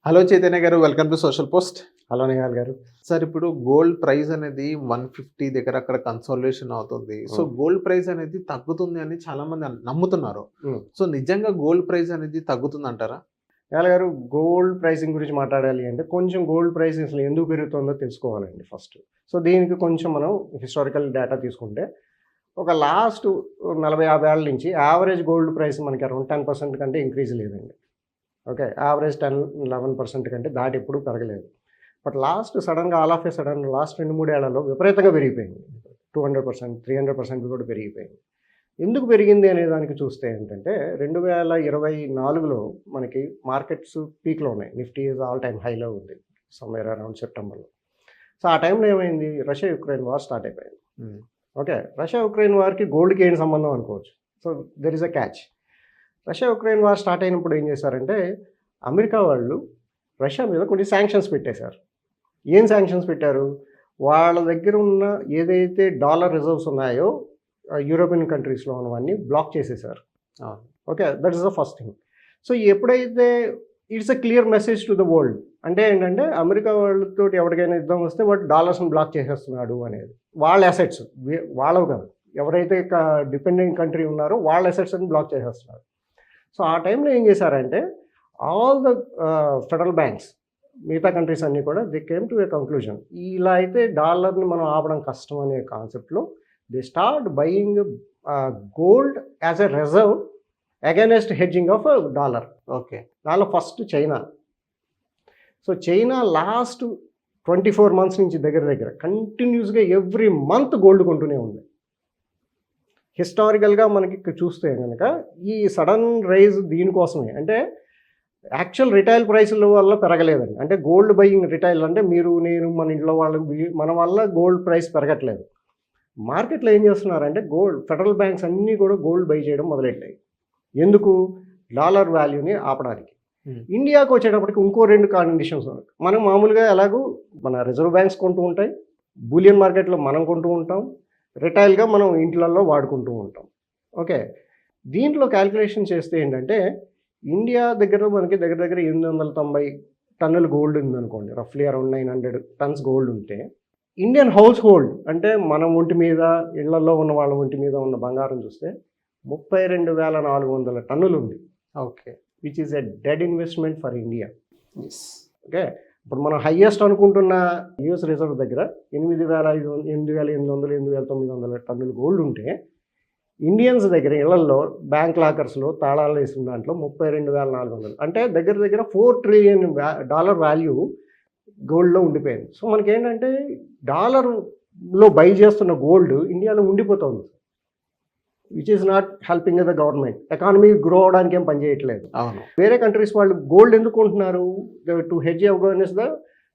Hello Chaitanya garu, welcome to social post. Hello Nihal garu. Sir, ఇప్పుడు gold price అనేది 150 దగ్గర అక్కడ కన్సాలిడేషన్ అవుతుంది. సో గోల్డ్ ప్రైస్ అనేది తగ్గుతుంది అని చాలా మంది నమ్ముతున్నారు. సో నిజంగా గోల్డ్ ప్రైస్ అనేది తగ్గుతుంది అంటారా? నిహాల్ గారు, గోల్డ్ ప్రైసింగ్ గురించి మాట్లాడాలి అంటే కొంచెం గోల్డ్ ప్రైస్ అసలు ఎందుకు పెరుగుతుందో తెలుసుకోవాలండి ఫస్ట్. సో దీనికి కొంచెం మనం హిస్టారికల్ డేటా తీసుకుంటే ఒక లాస్ట్ 40-50 ఏళ్ళ నుంచి యావరేజ్ గోల్డ్ ప్రైస్ మనకి అరౌండ్ 10% కంటే ఇంక్రీజ్ లేదండి. ఓకే, యావరేజ్ 10-11% కంటే దాటి ఎప్పుడు పెరగలేదు. బట్ లాస్ట్ సడన్గా లాస్ట్ 2-3 ఏళ్లలో విపరీతంగా పెరిగిపోయింది. 200%, 300% కూడా పెరిగిపోయింది. ఎందుకు పెరిగింది అనే దానికి చూస్తే ఏంటంటే 2024లో మనకి మార్కెట్స్ పీక్లో ఉన్నాయి. నిఫ్టీ ఈజ్ ఆల్ టైమ్ హైలో ఉంది సమ్వేర్ అరౌండ్ సెప్టెంబర్లో. సో ఆ టైంలో ఏమైంది, రష్యా యుక్రెయిన్ వార్ స్టార్ట్ అయిపోయింది. ఓకే, రష్యా యుక్రెయిన్ వార్కి గోల్డ్కి ఏంటి సంబంధం అనుకోవచ్చు. So there is a catch. Russia Ukraine war start అయినప్పుడు ఏం చేశారంటే అమెరికా వాళ్ళు రష్యా మీద కొన్ని శాంక్షన్స్ పెట్టేశారు. ఏం శాంక్షన్స్ పెట్టారు, వాళ్ళ దగ్గర ఉన్న ఏదైతే డాలర్ రిజర్వ్స్ ఉన్నాయో యూరోపియన్ కంట్రీస్లో ఉన్నవన్నీ బ్లాక్ చేసేసారు. Okay, that is the first thing. So ఎప్పుడైతే it's a clear message to the world, అంటే ఏంటంటే అమెరికా వాళ్ళతో ఎవరికైనా యుద్ధం వస్తే వాడు డాలర్స్ని బ్లాక్ చేసేస్తున్నాడు అనేది. వాళ్ళ అసెట్స్ వాళ్ళవి కాదు, ఎవరైతే డిపెండెంట్ కంట్రీ ఉన్నారో వాళ్ళ అసెట్స్ అని బ్లాక్ చేసేస్తున్నారు. సో ఆ టైంలో ఏం చేశారంటే ఆల్ ద ఫెడరల్ బ్యాంక్స్ మిగతా కంట్రీస్ అన్నీ కూడా they came to a conclusion, ఇలా అయితే డాలర్ని మనం ఆపడం కష్టం అనే కాన్సెప్ట్లో they start buying gold as a reserve against hedging of dollar. Okay, దానిలో first China. So China last 24 months నుంచి దగ్గర కంటిన్యూస్గా ఎవ్రీ మంత్ గోల్డ్ కొంటూనే ఉంది. హిస్టారికల్గా మనకి చూస్తే కనుక ఈ సడన్ రైజ్ దీనికోసమే, అంటే యాక్చువల్ రిటైల్ ప్రైసుల వల్ల పెరగలేదండి. అంటే గోల్డ్ బయింగ్ రిటైల్ అంటే మీరు నేను మన ఇంట్లో వాళ్ళకి మన వల్ల గోల్డ్ ప్రైస్ పెరగట్లేదు. మార్కెట్లో ఏం చేస్తున్నారంటే ఫెడరల్ బ్యాంక్స్ అన్నీ కూడా గోల్డ్ బై చేయడం మొదలెట్టాయి. ఎందుకు, డాలర్ వాల్యూని ఆపడానికి. ఇండియాకు వచ్చేటప్పటికి ఇంకో 2 కండిషన్స్ ఉన్నాయి. మనం మామూలుగా ఎలాగూ మన రిజర్వ్ బ్యాంక్స్ కొంటూ ఉంటాయి, బులియన్ మార్కెట్లో మనం కొంటూ ఉంటాం, రిటైల్గా మనం ఇంట్లలో వాడుకుంటూ ఉంటాం. ఓకే, దీంట్లో క్యాల్కులేషన్ చేస్తే ఏంటంటే ఇండియా దగ్గర మనకి దగ్గర 890 టన్నుల గోల్డ్ ఉందనుకోండి, రఫ్లీ అరౌండ్ 900 టన్స్ గోల్డ్ ఉంటే ఇండియన్ హౌస్ హోల్డ్ అంటే మన ఒంటి మీద ఇళ్లలో ఉన్న వాళ్ళ ఒంటి మీద ఉన్న బంగారం చూస్తే 32,400 టన్నులు ఉంది. Okay, which is a dead investment for India. Okay, ఇప్పుడు మనం హయ్యెస్ట్ అనుకుంటున్న యూఎస్ రిజర్వ్ దగ్గర 8,500, 8,800, 8,900 టన్నులు గోల్డ్ ఉంటే ఇండియన్స్ దగ్గర ఇళ్లలో బ్యాంక్ లాకర్స్లో తాళాలు వేసిన దాంట్లో 32,400, అంటే దగ్గర $4 trillion వాల్యూ గోల్డ్లో ఉండిపోయింది. సో మనకేంటంటే డాలర్లో బై చేస్తున్న గోల్డ్ ఇండియాలో ఉండిపోతుంది, which is not helping the government. Economy grow అవడానికి ఏం పనిచేయట్లేదు. అవును, వేరే కంట్రీస్ వాళ్ళు గోల్డ్ ఎందుకు కొంటున్నారు, to hedge against the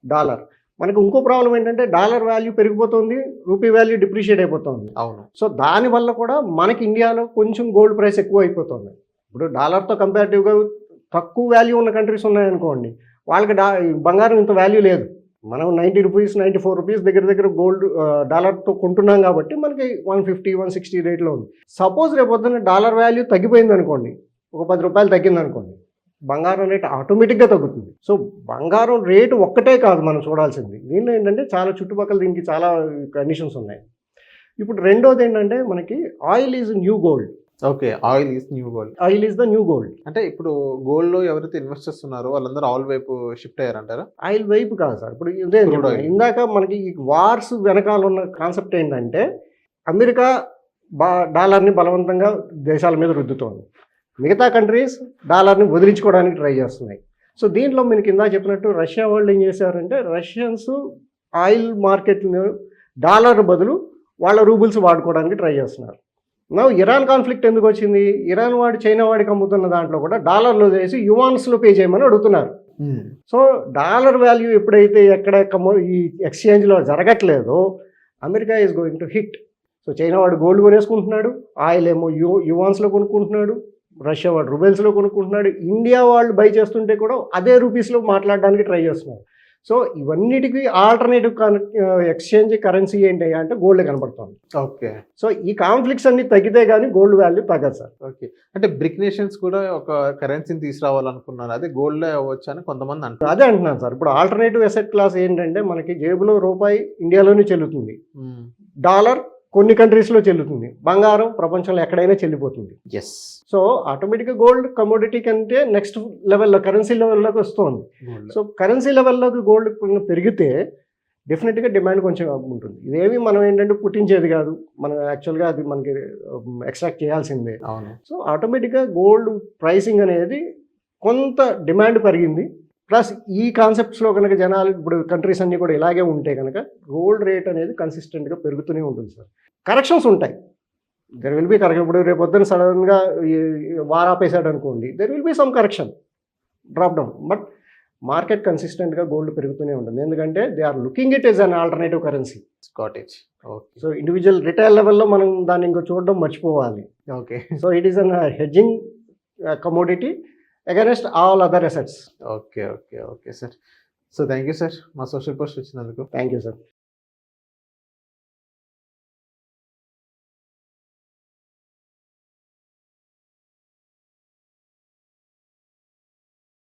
dollar. మనకు ఇంకో ప్రాబ్లం ఏంటంటే డాలర్ వాల్యూ పెరిగిపోతుంది, రూపీ వాల్యూ డిప్రిషియేట్ అయిపోతుంది. అవును. సో దానివల్ల కూడా మనకి ఇండియాలో కొంచెం గోల్డ్ ప్రైస్ ఎక్కువ అయిపోతుంది. ఇప్పుడు డాలర్తో కంపారిటివ్గా తక్కువ వాల్యూ ఉన్న కంట్రీస్ ఉన్నాయనుకోండి, వాళ్ళకి బంగారం ఇంత వాల్యూ లేదు. మనం 90 రూపీస్, 94 రూపీస్ దగ్గర గోల్డ్ డాలర్తో కొంటున్నాం కాబట్టి మనకి 150, 160 రేట్లో ఉంది. సపోజ్ రేపొద్దున డాలర్ వాల్యూ తగ్గిపోయింది అనుకోండి, ఒక 10 రూపాయలు తగ్గింది అనుకోండి, బంగారం రేటు ఆటోమేటిక్గా తగ్గుతుంది. సో బంగారం రేటు ఒక్కటే కాదు మనం చూడాల్సింది, దీనిలో ఏంటంటే చాలా చుట్టుపక్కల దీనికి చాలా కండిషన్స్ ఉన్నాయి. ఇప్పుడు రెండోది ఏంటంటే మనకి oil is new gold. Okay, oil is new gold. Oil is the new gold. అంటే ఇప్పుడు గోల్డ్లో ఎవరైతే ఇన్వెస్టర్స్ ఉన్నారో వాళ్ళందరూ ఆయిల్ వైపు షిఫ్ట్ అయ్యారంటారా? ఆయిల్ వైపు కాదు సార్. ఇప్పుడు ఇదే ఇందాక మనకి ఈ వార్స్ వెనకాల ఉన్న కాన్సెప్ట్ ఏంటంటే అమెరికా డాలర్ని బలవంతంగా దేశాల మీద రుద్దుతోంది, మిగతా కంట్రీస్ డాలర్ని వదిలించుకోవడానికి ట్రై చేస్తున్నాయి. సో దీంట్లో మీకు ఇందాక చెప్పినట్టు రష్యా వాళ్ళు ఏం చేశారంటే రష్యన్స్ ఆయిల్ మార్కెట్ని డాలర్ బదులు వాళ్ళ రూబుల్స్ వాడుకోవడానికి ట్రై చేస్తున్నారు. నా ఇరాన్ కాన్ఫ్లిక్ట్ ఎందుకు వచ్చింది, ఇరాన్ వాడు చైనా వాడికి అమ్ముతున్న దాంట్లో కూడా డాలర్లో చేసి యువాన్స్లో పే చేయమని అడుగుతున్నారు. సో డాలర్ వాల్యూ ఎప్పుడైతే ఎక్కడ ఈ ఎక్స్చేంజ్లో జరగట్లేదో America is going to hit. So China వాడు గోల్డ్ కొనేసుకుంటున్నాడు, ఆయిల్ ఏమో యువాన్స్లో కొనుక్కుంటున్నాడు, రష్యా వాడు రూబెల్స్లో కొనుక్కుంటున్నాడు, ఇండియా వాళ్ళు బై చేస్తుంటే కూడా అదే రూపీస్లో మాట్లాడడానికి ట్రై చేస్తున్నారు. సో ఇవన్నిటికీ ఆల్టర్నేటివ్ ఎక్స్చేంజ్ కరెన్సీ ఏంటి అంటే గోల్డ్ కనపడుతుంది. ఓకే. సో ఈ కాన్ఫ్లిక్ట్స్ అన్ని తగ్గితే కానీ గోల్డ్ వాల్యూ తగ్గదు సార్. ఓకే. అంటే బ్రిక్ నేషన్స్ కూడా ఒక కరెన్సీని తీసుకురావాలనుకున్నారు. అదే గోల్డ్ అవ్వచ్చు అని కొంతమంది అంటారు. అదే అంటున్నాను సార్. ఇప్పుడు ఆల్టర్నేటివ్ అసెట్ క్లాస్ ఏంటంటే మనకి జేబులో రూపాయి ఇండియాలోనే చెల్లుతుంది, డాలర్ కొన్ని కంట్రీస్లో చెల్లుతుంది, బంగారం ప్రపంచంలో ఎక్కడైనా చెల్లిపోతుంది. ఎస్. సో ఆటోమేటిక్గా గోల్డ్ కమోడిటీ కంటే నెక్స్ట్ లెవెల్లో కరెన్సీ లెవెల్లోకి వస్తుంది. సో కరెన్సీ లెవెల్లోకి గోల్డ్ పెరిగితే డెఫినెట్గా డిమాండ్ కొంచెం ఉంటుంది. ఇదేమి మనం ఏంటంటే పుట్టించేది కాదు, మనం యాక్చువల్గా అది మనకి ఎక్స్ట్రాక్ట్ చేయాల్సిందే. అవును. సో ఆటోమేటిక్గా గోల్డ్ ప్రైసింగ్ అనేది కొంత డిమాండ్ పెరిగింది. ప్లస్ ఈ కాన్సెప్ట్స్లో కనుక జనాలు ఇప్పుడు కంట్రీస్ అన్నీ కూడా ఇలాగే ఉంటే కనుక గోల్డ్ రేట్ అనేది కన్సిస్టెంట్గా పెరుగుతూనే ఉంటుంది సార్. కరెక్షన్స్ ఉంటాయి, దెర్ విల్ బి కరెక్షన్. ఇప్పుడు రేపు పొద్దున సడన్గా వార్ ఆపేసాడు అనుకోండి, there will be some correction, drop down. But market కన్సిస్టెంట్గా గోల్డ్ పెరుగుతూనే ఉంటుంది, ఎందుకంటే they are looking it is an alternative currency. స్కాటేజ్. ఓకే. సో ఇండివిజువల్ రిటైల్ లెవెల్లో మనం దాన్ని ఇంకా చూడడం మర్చిపోవాలి. Okay. So it is an hedging commodity against all other assets. Okay. Okay. Okay sir. So thank you sir మా social post వచ్చినందుకు. Thank you sir.